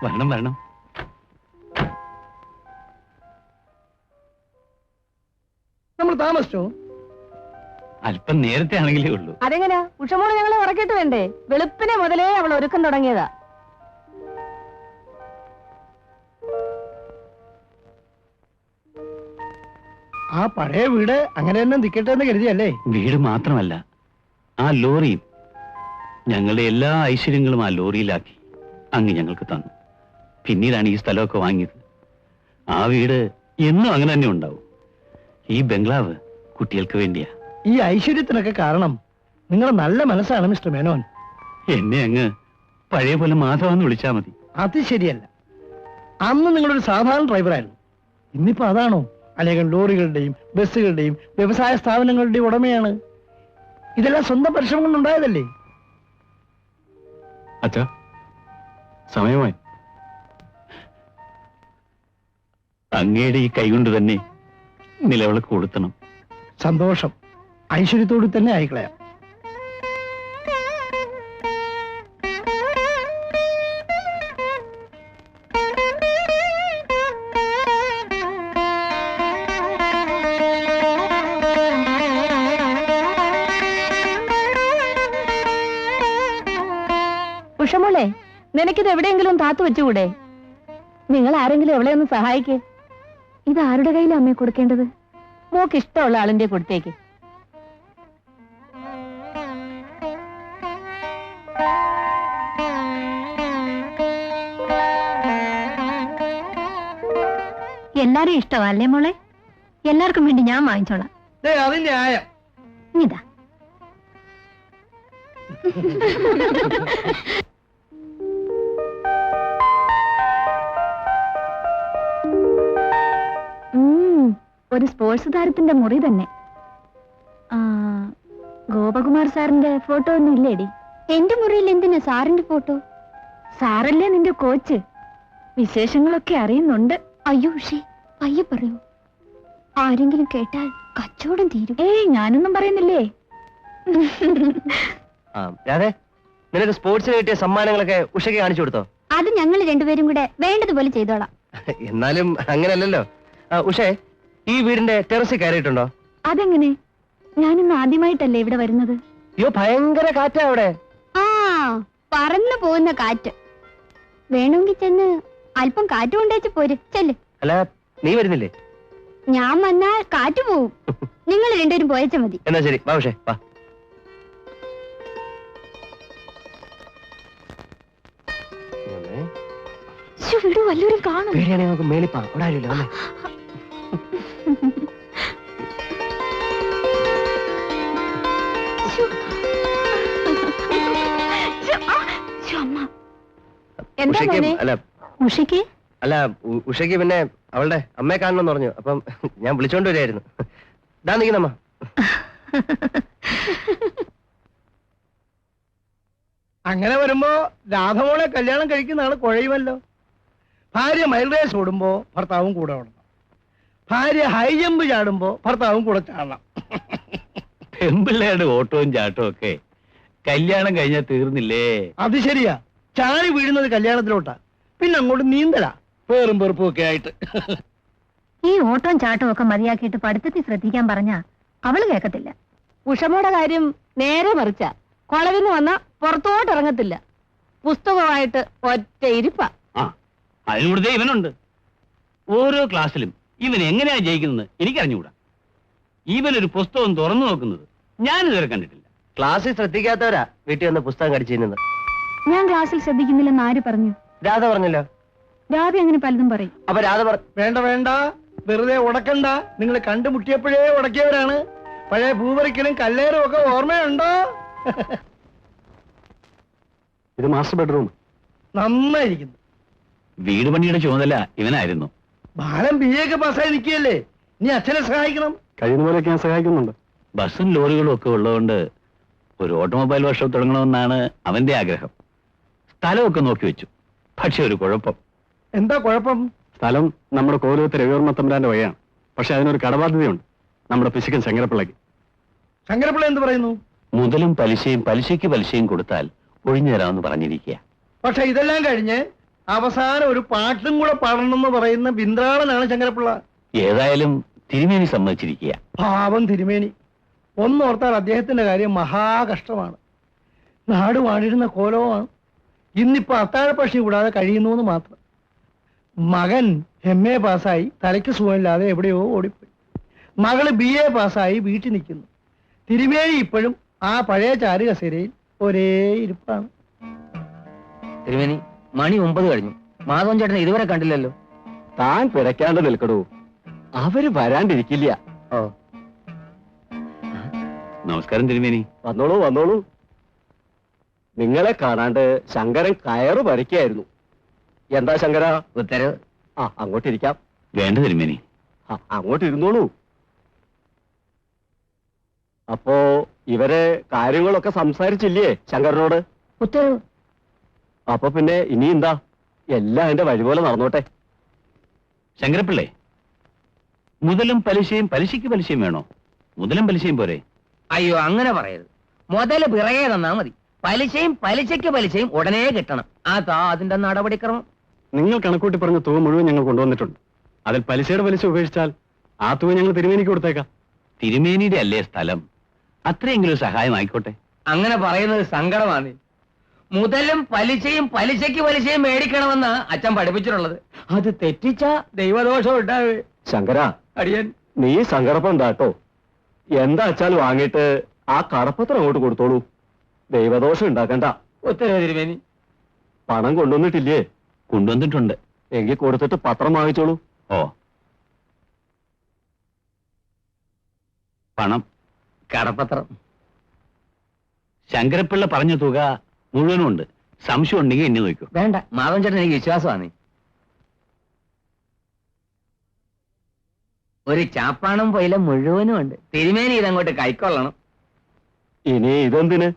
വരണം വരണം. നമ്മൾ താമസിച്ചോ? അല്പം നേരത്തെ ആണെങ്കിലേ ഉള്ളൂ. അതെങ്ങനാ? ഉഷമോള് ഞങ്ങളെ ഉറക്കിട്ട് വേണ്ടേ? വെളുപ്പിനെ മുതലേ അവൾ ഒരുക്കം തുടങ്ങിയതാ. ആ പഴയ വീട് അങ്ങനെ തന്നെ നിൽക്കട്ടെ എന്ന് കരുതിയല്ലേ? വീട് മാത്രമല്ല, ആ ലോറിയും. ഞങ്ങളുടെ എല്ലാ ഐശ്വര്യങ്ങളും ആ ലോറിയിലാക്കി അങ്ങ് ഞങ്ങൾക്ക് തന്നു. പിന്നീടാണ് ഈ സ്ഥലമൊക്കെ വാങ്ങിയത്. ആ വീട് എന്നും അങ്ങനെ തന്നെ ഉണ്ടാവും. ഈ ബംഗ്ലാവ് കുട്ടികൾക്ക് വേണ്ടിയാ. ഈ ഐശ്വര്യത്തിനൊക്കെ കാരണം നിങ്ങളുടെ നല്ല മനസ്സാണ് മിസ്റ്റർ മേനോൻ. എന്നെ അങ്ങ് പഴയ പോലെ മാധവെന്ന് വിളിച്ചാ മതി. അത് ശരിയല്ല. അന്ന് നിങ്ങളൊരു സാധാരണ ഡ്രൈവറായിരുന്നു. ഇന്നിപ്പോ അതാണോ? അനേകം ലോറികളുടെയും ബസ്സുകളുടെയും വ്യവസായ സ്ഥാപനങ്ങളുടെയും ഉടമയാണ്. ഇതെല്ലാം സ്വന്തം പരിശ്രമം കൊണ്ടുണ്ടായതല്ലേ? അച്ഛാ, സമയമായി. അങ്ങയുടെ ഈ കൈകൊണ്ട് തന്നെ നിലവിളക്ക് കൊളുത്തണം. സന്തോഷം. ഐശ്വര്യത്തോട് തന്നെ ആയിക്കളയാം. ഉഷമോളെ, നിനക്കിത് എവിടെയെങ്കിലും താത്തു വെച്ചുകൂടെ? നിങ്ങൾ ആരെങ്കിലും എവിടെയൊന്ന് സഹായിക്കേ. ഇത് ആരുടെ കയ്യിലാ അമ്മയെ കൊടുക്കേണ്ടത്? മോക്ക് ഇഷ്ടമുള്ള ആളിന്റെ കൊടുത്തേക്ക്. എല്ലാരും ഇഷ്ടമല്ലേ മോളെ? എല്ലാവർക്കും വേണ്ടി ഞാൻ വാങ്ങിച്ചോളാം. അതിന്റെ ആയം ഇതാ. ഒരു സ്പോർട്സ് താരത്തിന്റെ മുറി തന്നെ. ഗോപകുമാർ സാറിന്റെ ഫോട്ടോ ഒന്നും ഇല്ലേടി? എന്റെ മുറിയിൽ എന്തിനാ സാറിന്റെ ഫോട്ടോ? സാറല്ലേ നിന്റെ കോച്ച്. വിശേഷങ്ങളൊക്കെ അറിയുന്നുണ്ട്. അയ്യോ ഉഷേ, പയ്യെ പറയൂ. ആരെങ്കിലും കേട്ടാൽ കച്ചവടം തീരും. ഏയ്, ഞാനൊന്നും പറയുന്നില്ലേ. നിനക്ക് സ്പോർട്സിന് കിട്ടിയ സമ്മാനങ്ങളൊക്കെ ഉഷയ്ക്ക് കാണിച്ചു കൊടുത്തോ? അത് ഞങ്ങൾ രണ്ടുപേരും കൂടെ വേണ്ടതുപോലെ ചെയ്തോളാം. എന്നാലും അങ്ങനല്ലല്ലോ. ഉഷേ, ഈ വീടിന്റെ ടെറസിൽ കയറിയിട്ടുണ്ടോ? അതെങ്ങനെ? ഞാനിന്ന് ആദ്യമായിട്ടല്ലേ ഇവിടെ വരുന്നത്. അയ്യോ, ഭയങ്കര കാറ്റാ അവിടെ. ആ, പറന്നു പോകുന്ന കാറ്റ്. വേണമെങ്കിൽ ചെന്ന് അല്പം കാറ്റ് കൊണ്ടേച്ച് പോര്. ചെല്ല്. അല്ല, നീ വരുന്നില്ലേ? ഞാൻ വന്നാൽ കാറ്റ് പോവും. നിങ്ങൾ രണ്ടുപേരും പോയച്ച മതി. എന്നാ ശരി, വാ ഉഷേ, വാ. വീട് വല്ലവരും കാണും. പേടിയാണെങ്കിൽ നമുക്ക് മേലിപ്പാ. അവിടെ ആരുമില്ല. വന്നേ. ഉഷയ്ക്ക് അല്ല, ഉഷയ്ക്ക് പിന്നെ അവളുടെ അമ്മയെ കാണണമെന്ന് പറഞ്ഞു. അപ്പം ഞാൻ വിളിച്ചോണ്ട് വരികയായിരുന്നു. ഇതാ നിൽക്കുന്നമ്മ. അങ്ങനെ വരുമ്പോ രാധമോളെ കല്യാണം കഴിക്കുന്ന ആള് കുഴയുമല്ലോ. ഭാര്യ മൈൽ റേസ് ഓടുമ്പോ ഭർത്താവും കൂടെ ഓടണം. ഭാര്യ ഹൈ ജമ്പ് ചാടുമ്പോ ഭർത്താവും കൂടെ ചാടണം. പെമ്പിള്ളേരുടെ ഓട്ടവും ചാട്ടവും ഒക്കെ കല്യാണം കഴിഞ്ഞാൽ തീർന്നില്ലേ? അത് ശരിയാ. ചാടി വീഴുന്നത് കല്യാണത്തിലോട്ടാ. പിന്നെ അങ്ങോട്ട് നീന്തലാ, പേറും പെറുപ്പും ഒക്കെ ആയിട്ട്. ഈ ഓട്ടവും ചാട്ടവും ഒക്കെ മതിയാക്കിയിട്ട് പഠിത്തത്തിൽ ശ്രദ്ധിക്കാൻ പറഞ്ഞാ അവള് കേൾക്കത്തില്ല. ഉഷമയുടെ കാര്യം നേരെ മറിച്ച. കോളേജിൽ വന്നാ പുറത്തോട്ട് ഇറങ്ങത്തില്ല. പുസ്തകമായിട്ട് ഒറ്റ ഇരിപ്പ. ആ, അതിനൂടെ ഇവനുണ്ട്. ഓരോ ക്ലാസ്സിലും ഇവൻ എങ്ങനെയാ ജയിക്കുന്നത് എനിക്കറിഞ്ഞുകൂടാ. ഇവനൊരു പുസ്തകം തുറന്നു നോക്കുന്നത് ഞാനിതുവരെ കണ്ടിട്ടില്ല. ക്ലാസ്സിൽ ശ്രദ്ധിക്കാത്തവരാ വീട്ടിൽ വന്ന് പുസ്തകം കടിച്ചിരുന്നത്. ഞാൻ ക്ലാസ്സിൽ ശ്രദ്ധിക്കുന്നില്ലെന്ന് ആര് പറഞ്ഞു? രാധ പറഞ്ഞല്ലോ. രാധ അങ്ങനെ പലതും പറയും. അപ്പൊ രാധ വേണ്ട വേണ്ട, വെറുതെ ഉടക്കണ്ട. നിങ്ങൾ കണ്ടുമുട്ടിയപ്പോഴേ ഉടക്കിയവരാണ്. പഴയ ഭൂപറിക്കലും കല്ലേറും ഒക്കെ ഓർമ്മയുണ്ടോ? ഇത് മാസ്റ്റർ ബെഡ്റൂം. നന്നായിരിക്കുന്നു. വീട് പണിയുടെ ചുമതല ഇവനായിരുന്നു. ബാലൻ BA ഒക്കെ പാസ്സായി നിൽക്കുകയല്ലേ. നീ അച്ഛനെ സഹായിക്കണം. കഴിയുന്ന പോലെയൊക്കെ ഞാൻ സഹായിക്കുന്നുണ്ട്. ബസ്സും ലോറികളും ഒക്കെ ഉള്ളതുകൊണ്ട് ഒരു ഓട്ടോമൊബൈൽ വർക്ക്ഷോപ്പ് തുടങ്ങണമെന്നാണ് അവന്റെ ആഗ്രഹം. സ്ഥലമൊക്കെ നോക്കി വെച്ചു. പക്ഷെ ഒരു കുഴപ്പം. എന്താ കുഴപ്പം? സ്ഥലം നമ്മുടെ കോലത്തെ രവിവർമ്മ തമ്പുരാന്റെ വകയാണ്. പക്ഷെ അതിനൊരു കടബാധ്യതയുണ്ട് നമ്മുടെ പിശുക്കൻ ശങ്കരപ്പിള്ളയ്ക്ക്. ശങ്കരപ്പിള്ള എന്ത് പറയുന്നു? മുതലും പലിശയും പലിശയ്ക്ക് പലിശയും കൊടുത്താൽ ഒഴിഞ്ഞു തരാമെന്ന് പറഞ്ഞിരിക്കുക. പക്ഷെ ഇതെല്ലാം കഴിഞ്ഞ് അവസാനം ഒരു പാട്ടും കൂടെ പാടണമെന്ന് പറയുന്ന ബിന്ദ്രാളനാണ് ശങ്കരപ്പിള്ള. ഏതായാലും തിരുമേനി സമ്മതിച്ചിരിക്കുക. പാവം തിരുമേനി. ഒന്നോർത്താൽ അദ്ദേഹത്തിന്റെ കാര്യം മഹാകഷ്ടമാണ്. നാട് വാണിരുന്ന കോലവുമാണ്. ഇന്നിപ്പോ അത്താഴപ്പക്ഷി കൂടാതെ കഴിയുന്നു മാത്രം. മകൻ MA പാസ്സായി തലയ്ക്ക് സുഖമില്ലാതെ എവിടെയോ ഓടിപ്പോയി. മകള് BA പാസ്സായി വീട്ടിൽ നിൽക്കുന്നു. തിരുമേനി ഇപ്പോഴും ആ പഴയ ചാരു കസേരയിൽ ഒരേ ഇരിപ്പാണ്. തിരുമേനി, മണി 9 കഴിഞ്ഞു. മാധവൻ ചേട്ടൻ ഇതുവരെ കണ്ടില്ലല്ലോ. താൻ പിടയ്ക്കാണ്ട് നിൽക്കടൂ, അവര് വരാണ്ടിരിക്കില്ല. ഓ, നമസ്കാരം തിരുമേനി. വന്നോളൂ വന്നോളൂ. നിങ്ങളെ കാണാണ്ട് ശങ്കരൻ കയറ് പറിക്കായിരുന്നു. എന്താ ശങ്കര? ഉത്തരവ്. ആ, അങ്ങോട്ടിരിക്കാം. വേണ്ട തിരുമേനി. അങ്ങോട്ട് ഇരുന്നോളൂ. അപ്പോ ഇവരെ കാര്യങ്ങളൊക്കെ സംസാരിച്ചില്ലേ ശങ്കരനോട്? ഉത്തരവ്. അപ്പൊ പിന്നെ ഇനി എന്താ, എല്ലാം എന്റെ വഴി പോലെ നടന്നോട്ടെ. ശങ്കരപ്പിള്ളേ, മുതലും പലിശയും പലിശയ്ക്ക് പലിശയും വേണോ? മുതലും പലിശയും പോരെ? അയ്യോ, അങ്ങനെ പറയരുത്. മുതല് പിറകെ തന്നാ മതി. പലിശയും പലിശയ്ക്ക് പലിശയും ഉടനെ കിട്ടണം. അതാ അതിന്റെ നടപടിക്രമം. നിങ്ങൾ കണക്കൂട്ടി പറഞ്ഞ തുക മുഴുവൻ ഞങ്ങൾ കൊണ്ടുവന്നിട്ടുണ്ട്. അതിൽ പലിശയുടെ പലിശ ഉപേക്ഷിച്ചാൽ ആ തുക ഞങ്ങൾ തിരുമേനിക്ക് കൊടുത്തേക്കാം. തിരുമേനിയുടെ അല്ലേ സ്ഥലം, അത്രയെങ്കിലും സഹായം ആയിക്കോട്ടെ. അങ്ങനെ പറയുന്നത് സങ്കടമാണ്. മുതലും പലിശയും പലിശയ്ക്ക് പലിശയും മേടിക്കണമെന്ന് അച്ഛൻ പഠിപ്പിച്ചിട്ടുള്ളത്. അത് തെറ്റിച്ചാ ദൈവദോഷം ഉണ്ടാവേ. ശങ്കര, അടിയൻ. നീ സങ്കടപ്പെടാട്ടോ. എന്താ വെച്ചാൽ വാങ്ങിയിട്ട് ആ കടപ്പത്രം അങ്ങോട്ട് കൊടുത്തോളൂ. ദൈവദോഷം ഉണ്ടാക്കണ്ട. ഉത്തരവ് തിരുമേനി. പണം കൊണ്ടുവന്നിട്ടില്ലേ? കൊണ്ടുവന്നിട്ടുണ്ട്. എങ്കിൽ കൊടുത്തിട്ട് പത്രം വാങ്ങിച്ചോളൂ. ഓ, പണം കടപ്പത്രം. ശങ്കരപ്പിള്ള പറഞ്ഞ തുക മുഴുവനും ഉണ്ട്. സംശയം ഉണ്ടെങ്കിൽ എന്നെ നോക്കൂ. വേണ്ട, മാധവൻ ചേട്ടൻ എനിക്ക് വിശ്വാസമാണ്. ഒരു ചാപ്പാണം പോയില മുഴുവനും ഉണ്ട്. തിരുമേനി ഇതങ്ങോട്ട് കൈക്കൊള്ളണം. ഇനി ഇതെന്തിന്?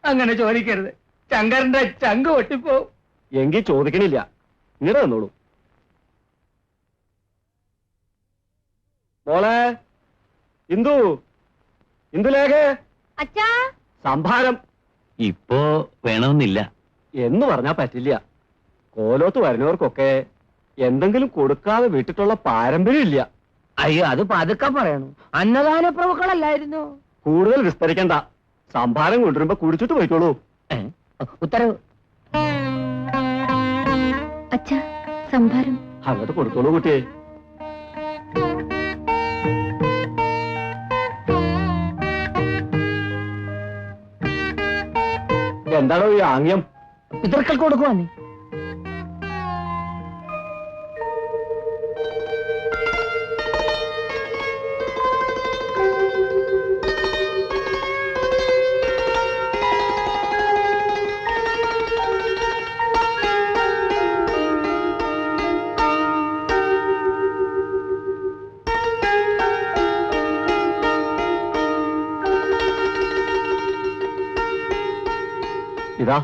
അങ്ങനെ ചോദിക്കരുത്, ശങ്കരന്റെ ചങ്ക് പൊട്ടിപ്പോ. എങ്കിൽ ചോദിക്കണില്ല, ഇങ്ങടെ വന്നോളൂ. മോളെ ഇന്ദു, ഇന്ദുലേഖ, അച്ഛാ, സംഭാരം ഇപ്പോ വേണമെന്നില്ല. എന്ന് പറഞ്ഞാ പറ്റില്ല. കോലോത്ത് വരുന്നവർക്കൊക്കെ എന്തെങ്കിലും കൊടുക്കാതെ വിട്ടിട്ടുള്ള പാരമ്പര്യം ഇല്ല. അയ്യോ, അത് പതുക്കെ പറയണു. അന്നദാന പ്രഭുക്കളല്ലായിരുന്നു. കൂടുതൽ വിസ്തരിക്കണ്ട. സംഭാരം കൊണ്ടുവരുമ്പോ കുടിച്ചിട്ട് പോയിക്കോളൂ. ഉത്തരവ്. അച്ഛാ, സംഭാരം. അങ്ങോട്ട് കൊടുത്തോളൂ കുട്ടിയെ. എന്താണോ ഈ ആംഗ്യം? പിതൃക്കൾക്ക് കൊടുക്കുവാന്നേ. ഇതാ,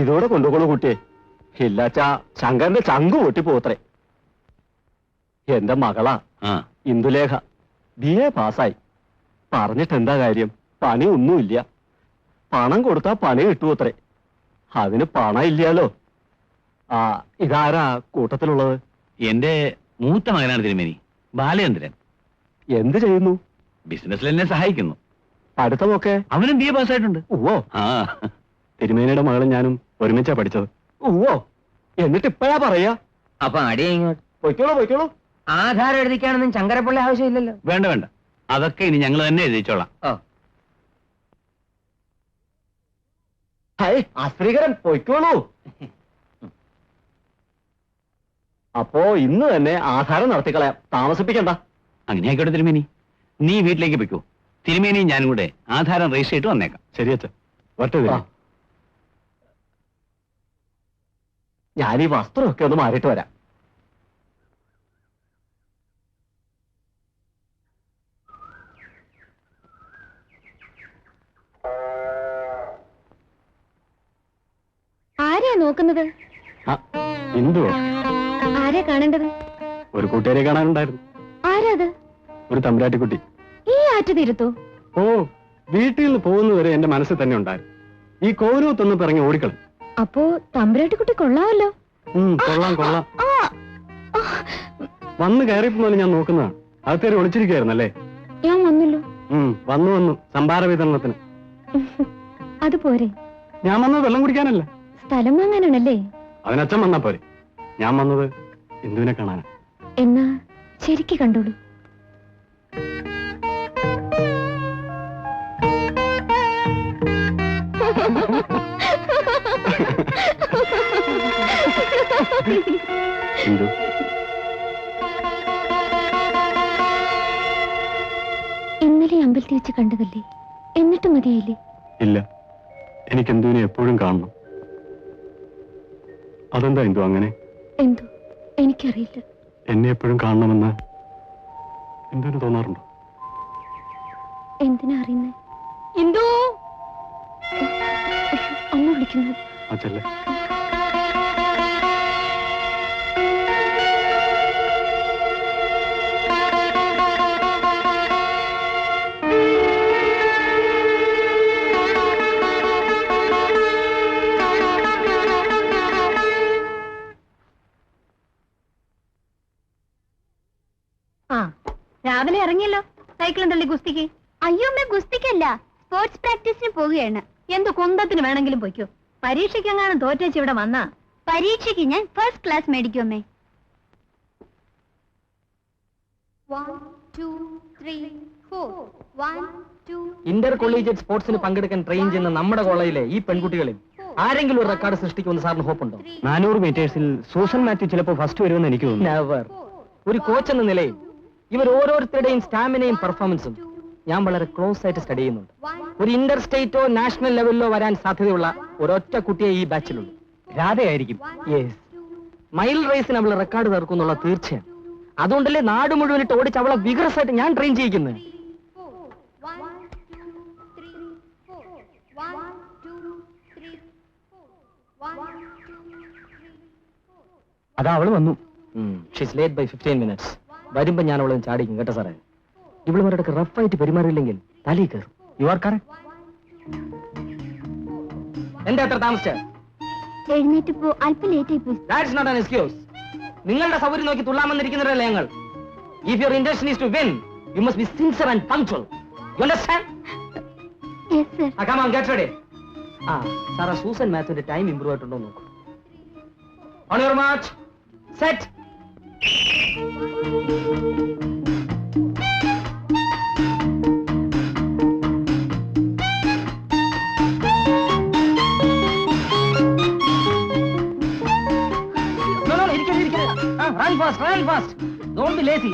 ഇതോടെ കൊണ്ടുപോകണു കുട്ടിയെ. ഇല്ലാച്ചാ ശങ്കരന്റെ ചങ്കു പൊട്ടിപ്പോത്രേ. എന്റെ മകളാ ആ, ഇന്ദുലേഖ. BA പാസ്സായി. പറഞ്ഞിട്ട് എന്താ കാര്യം? പണി ഒന്നുമില്ല. പണം കൊടുത്താ പണി കിട്ടുമത്രേ. അതിന് പണം ഇല്ലാലോ. ആ, ഇതാരാ കൂട്ടത്തിലുള്ളത്? എന്റെ മൂത്ത മകനാണ് തിരുമേനി, ബാലചന്ദ്രൻ. എന്ത് ചെയ്യുന്നു? ബിസിനസ്സിൽ എന്നെ സഹായിക്കുന്നു. പഠിത്തമൊക്കെ? അവനും BA പാസ്സായിട്ടുണ്ട്. ഓ, ആ, തിരുമേനിയുടെ മകളും ഞാനും ഒരുമിച്ചാ പഠിച്ചത്. ഓ, എന്നിട്ട് ഇപ്പഴാ പറയാ? അപ്പൊ അടിയ ഇങ്ങോട്ട് പൊയ്ക്കോളൂ പൊയ്ക്കോളൂ. ആധാരം എഴുതിക്കാനൊന്നും ശങ്കരപ്പിള്ള ആവശ്യമില്ലല്ലോ. വേണ്ട വേണ്ട, അതൊക്കെ ഇനി ഞങ്ങൾ തന്നെ എഴുതിച്ചോളാം. ഓ, ഹായ്, അശ്രീകരൻ പൊയ്ക്കോളൂ. അപ്പോ ഇന്ന് തന്നെ ആധാരം നടത്തിക്കളയാം, താമസിപ്പിക്കണ്ട. അങ്ങനെ ആയിക്കോട്ടെ തിരുമേനി. നീ വീട്ടിലേക്ക് പൊയ്ക്കോ. തിരുമേനിയും ഞാനും കൂടെ ആധാരം രജിസ്റ്റർ ചെയ്തിട്ട് വന്നേക്കാം. ശരി അച്ഛൻ, വരട്ടെ. ഞാൻ ഈ വസ്ത്രമൊക്കെ ഒന്ന് മാറിയിട്ട് വരാം. ആരെയാ നോക്കുന്നത്? എന്തുവോ? ആരെയാ കാണേണ്ടത്? ഒരു കൂട്ടുകാരെ കാണാനുണ്ടായിരുന്നു. ആരാത്? ഒരു തമ്പുരാട്ടിക്കുട്ടി. ഈ ആറ്റു തീരത്തോ? ഓ, വീട്ടിൽ നിന്ന് പോകുന്നവരെ എന്റെ മനസ്സിൽ തന്നെ ഉണ്ടായിരുന്നു. ഈ കോരൂത്തൊന്ന് പിറങ്ങി ഓടിക്കളും. അപ്പോ തമ്പുരാട്ടിക്കുട്ടി കൊള്ളാമല്ലോ. കൊള്ളാം കൊള്ളാം. വന്ന് കയറിപ്പോലും ഞാൻ നോക്കുന്നതാണ്. അകത്തേറി ഒളിച്ചിരിക്കുകയായിരുന്നല്ലേ? ഞാൻ വന്നല്ലോ. വന്നു സംഭാര വിതരണത്തിന്. അത് പോരെ, ഞാൻ വന്നത് വെള്ളം കുടിക്കാനല്ല, സ്ഥലം വാങ്ങാനാണല്ലേ? അതിനച്ഛൻ വന്നാ പോരെ. ഞാൻ വന്നത് ഇന്ദുവിനെ കാണാനാ. എന്നാ ശരിക്ക് കണ്ടോളൂ. ഇന്ദു, ഇന്നലെ അമ്പലത്തിൽ വെച്ച് കണ്ടതല്ലേ, എന്നിട്ട് മതിയായില്ലേ? ഇല്ല, എനിക്ക് ഇന്ദുവിനെ എപ്പോഴും കാണണം. അതെന്താ ഇന്ദു അങ്ങനെ? എന്തോ എനിക്കറിയില്ല. എന്നെ എപ്പോഴും കാണണമെന്ന് ഇന്ദുവിന് തോന്നാറുണ്ടോ? എന്തിനാ അറിയുന്നേ? എന്തോ അമ്മ വിളിക്കുന്നു. അച്ഛല്ലേ? ആ, രാവിലെ ഇറങ്ങിയല്ലോ സൈക്കിളും തള്ളി ഗുസ്തിക്ക്. അയ്യോ അമ്മ, ഗുസ്തിക്കല്ല, സ്പോർട്സ് പ്രാക്ടീസിന് പോവുകയാണ്. എന്ത് കൊന്തത്തിന് വേണമെങ്കിലും പൊയ്ക്കോ. പരീക്ഷയ്ക്ക് എങ്ങാനും തോറ്റേച്ച് ഇവിടെ വന്നാ പരീക്ഷയ്ക്ക് ഞാൻ ഫസ്റ്റ് ക്ലാസ് മേടിക്കും അമ്മേ. 1 2 3 4 1 2 ഇന്റർ കൊളീജിയറ്റ് സ്പോർട്സിന് പങ്കെടുക്കാൻ ട്രെയിൻ ചെയ്യുന്ന നമ്മുടെ കോളേജിലെ ഈ പെൺകുട്ടികളിൽ ആരെങ്കിലും ഒരു റെക്കോർഡ് സൃഷ്ടിക്കുമെന്ന് സാറിന് ഹോപ്പുണ്ടോ? 400 മീറ്റേഴ്സിൽ സൂസൻ മാത്യു ചിലപ്പോൾ ഫസ്റ്റ് വരുമെന്ന് എനിക്ക് തോന്നുന്നു. നെവർ. ഒരു കോച്ച് എന്ന നിലയിൽ ഇവർ ഓരോരുത്തരുടെയും സ്റ്റാമിനയും പെർഫോമൻസും ഞാൻ വളരെ ക്ലോസ് ആയിട്ട് സ്റ്റഡി ചെയ്യുന്നുണ്ട്. ഒരു ഇന്റർ സ്റ്റേറ്റോ നാഷണൽ ലെവലിലോ വരാൻ സാധ്യതയുള്ള ഒരൊറ്റ കുട്ടിയെ ഈ ബാച്ചിലുള്ളൂ. രാധയായിരിക്കും. യെസ്, മൈൽ റേസിന് അവളെ റെക്കോർഡ് തീർക്കുന്നുള്ള തീർച്ചയാണ്. അതുകൊണ്ടല്ലേ നാട് മുഴുവനിട്ട് ഓടിച്ച് അവളെ വിഗ്രസായിട്ട് ഞാൻ ട്രെയിൻ ചെയ്യിക്കുന്നത്. 1 2 3 4 1 2 3 4 1 2 3 അതാ അവള് വന്നു. She's late by 15 minutes. വരുമ്പോ ഞാൻ അവളെ ചാടിക്കും കേട്ടോ സാറേ. ഇവളുമാരോടൊക്കെ റഫായിട്ട് പെരുമാറിയില്ലെങ്കിൽ തലയിൽ കയറും. You are correct. എന്താ അത്ര താമസിച്ച? എഴുന്നേറ്റ് പോ, അല്പം ലേറ്റ് ആയി പോയി. That's not an excuse. നിങ്ങളുടെ സൗകര്യം നോക്കി തുള്ളാമെന്നിരിക്കുന്നവരല്ലേ ഞങ്ങൾ. If your intention is to win, you must be sincere and punctual. You understand? Yes sir. Come on, get ready. Sara Susan മാത്യുവിന്റെ ടൈം ഇംപ്രൂവ് ആയിട്ടുണ്ടോ നോക്കൂ. On your mark, set. Run fast, run fast. Don't be lazy.